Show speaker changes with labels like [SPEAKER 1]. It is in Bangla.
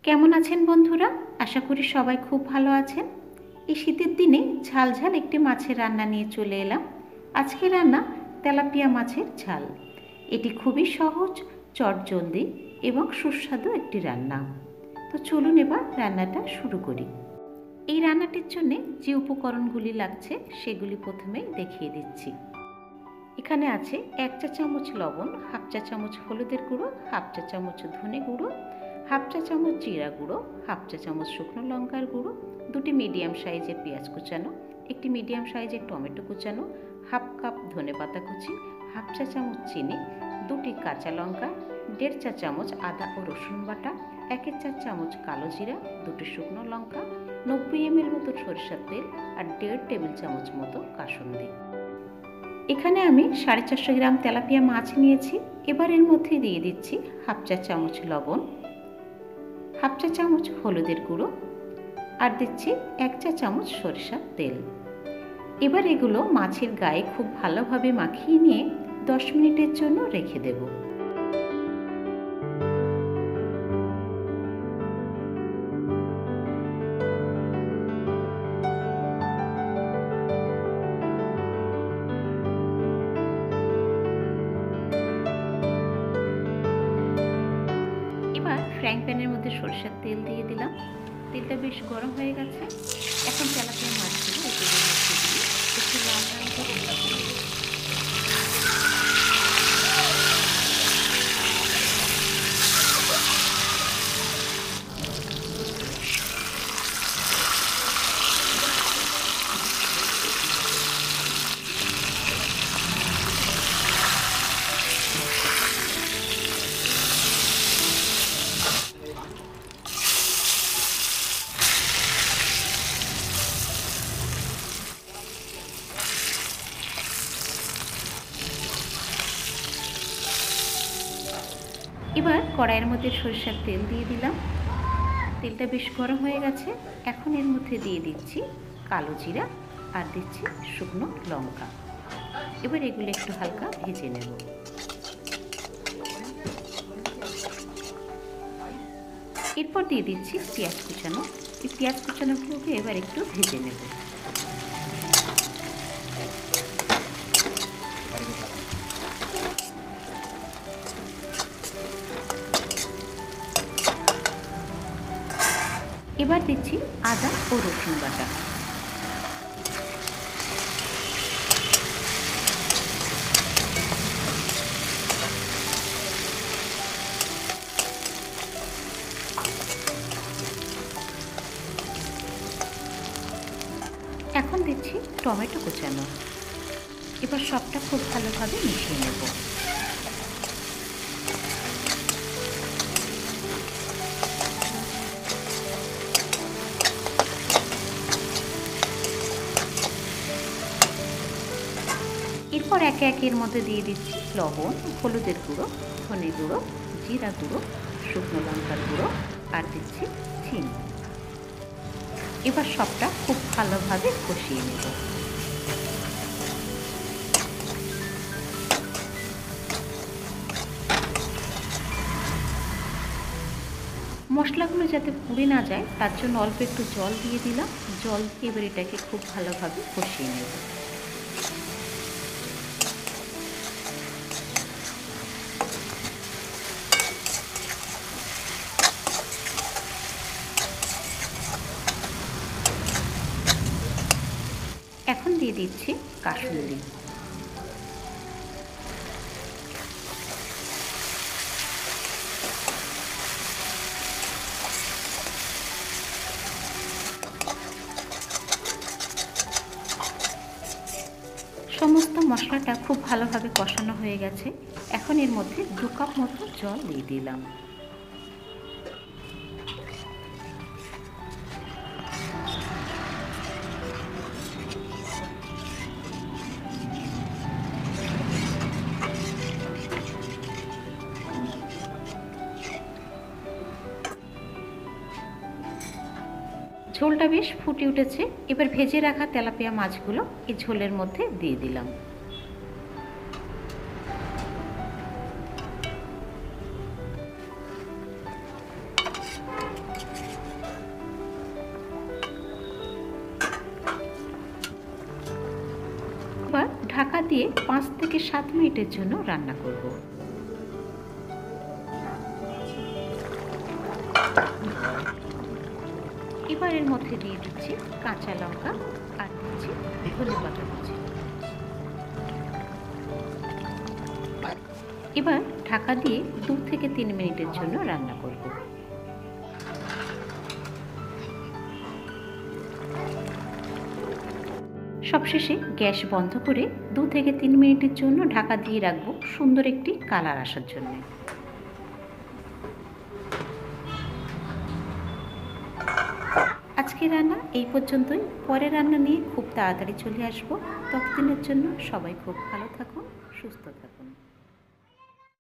[SPEAKER 1] কেমন আছেন বন্ধুরা? আশা করি সবাই খুব ভালো আছেন। এই শীতের দিনে ঝালঝাল একটি মাছের রান্না নিয়ে চলে এলাম। আজকের রান্না তেলাপিয়া মাছের ঝাল। এটি খুবই সহজ, চটজলদি এবং সুস্বাদু একটি রান্না। তো চলুন এবার রান্নাটা শুরু করি। এই রান্নাটির জন্য যে উপকরণগুলি লাগছে সেগুলি প্রথমেই দেখিয়ে দিচ্ছি। এখানে আছে 1 চা চামচ লবণ, হাফ চা চামচ হলুদের গুঁড়ো, হাফ চা চামচ ধনে গুঁড়ো, হাফ চা চামচ জিরা গুঁড়ো, হাফ চা চামচ শুকনো লঙ্কার গুঁড়ো, দুটি মিডিয়াম সাইজের পেঁয়াজ কুচানো, একটি মিডিয়াম সাইজের টমেটো কুচানো, হাফ কাপ ধনেপাতা কুচি, হাফ চা চামচ চিনি, দুটি কাঁচা লঙ্কা, 1.5 চা চামচ আদা ও রসুন বাটা, 1 চা চামচ কালো জিরা, দুটি শুকনো লঙ্কা, 90 ml মতো সরিষার তেল আর 1.5 টেবিল চামচ মতো কাসুন্দি। এখানে আমি 450 গ্রাম তেলাপিয়া মাছ নিয়েছি। এবার এর মধ্যে দিয়ে দিচ্ছি হাফ চা চামচ লবণ, হাফ চা চামচ হলুদের গুঁড়ো আর দিচ্ছি 1 চা চামচ সরিষার তেল। এবার এগুলো মাছের গায়ে খুব ভালোভাবে মাখিয়ে নিয়ে 10 মিনিটের জন্য রেখে দেব। এবার ফ্রাইং প্যানের মধ্যে সরিষার তেল দিয়ে দিলাম। তেলটা বেশ গরম হয়ে গেছে। এখন তেলাপিয়া মাছগুলো এই তেলের মধ্যে দিয়ে একটু লাল লাল করে ভেজে নেব। এবার কড়াইয়ের মধ্যে সরিষার তেল দিয়ে দিলাম। তেলটা বেশ গরম হয়ে গেছে। এখন এর মধ্যে দিয়ে দিচ্ছি কালো জিরা আর দিচ্ছি শুকনো লঙ্কা। এবার এগুলো একটু হালকা ভেজে নেব। এরপর দিয়ে দিচ্ছি পেঁয়াজ কুচানো। এই পেঁয়াজ কুচানোগুলোকে এবার একটু ভেজে নেব। এবার দিচ্ছি আদা ও রসুন বাটা। এখন দিচ্ছি টমেটো কুচানো। এবার সবটা খুব ভালোভাবে মিশিয়ে নেব। এরপর একে একে এর মধ্যে দিয়ে দিচ্ছি লবণ, হলুদের গুঁড়ো, ধনে গুঁড়ো, জিরা গুঁড়ো, শুকনো লঙ্কার গুঁড়ো আর দিচ্ছি চিনি। এবার সবটা খুব ভালোভাবে কষিয়ে নেব। মশলাগুলো যাতে পুড়ে না যায় তার জন্য অল্প একটু জল দিয়ে দিলাম। জল দিয়ে এবার এটাকে খুব ভালোভাবে কষিয়ে নেব। এখন দিয়ে দিচ্ছি কাসুন্দি। সমস্ত মশলাটা খুব ভালোভাবে কষানো হয়ে গেছে। এখন এর মধ্যে 2 কাপ মতো জল দিয়ে দিলাম। ঝোলটা বেশ ফুটে উঠেছে। এবার ভেজে রাখা তেলাপিয়া মাছগুলো এই ঝোলের মধ্যে দিয়ে দিলাম। ঢাকা দিয়ে 5 থেকে 7 মিনিটের জন্য রান্না করব। এবার এর মধ্যে দিয়ে দিচ্ছি কাঁচা লঙ্কা আর দিচ্ছি ধনেপাতা কুচি। এবার ঢাকা দিয়ে 2 থেকে 3 মিনিটের জন্য রান্না করব। সবশেষে গ্যাস বন্ধ করে 2 থেকে 3 মিনিটের জন্য ঢাকা দিয়ে রাখবো সুন্দর একটি কালার আসার জন্য। আজকে রান্না এই পর্যন্তই। পরের রান্না নিয়ে খুব তাড়াতাড়ি চলে আসবো। ততদিনের জন্য সবাই খুব ভালো থাকুন, সুস্থ থাকুন।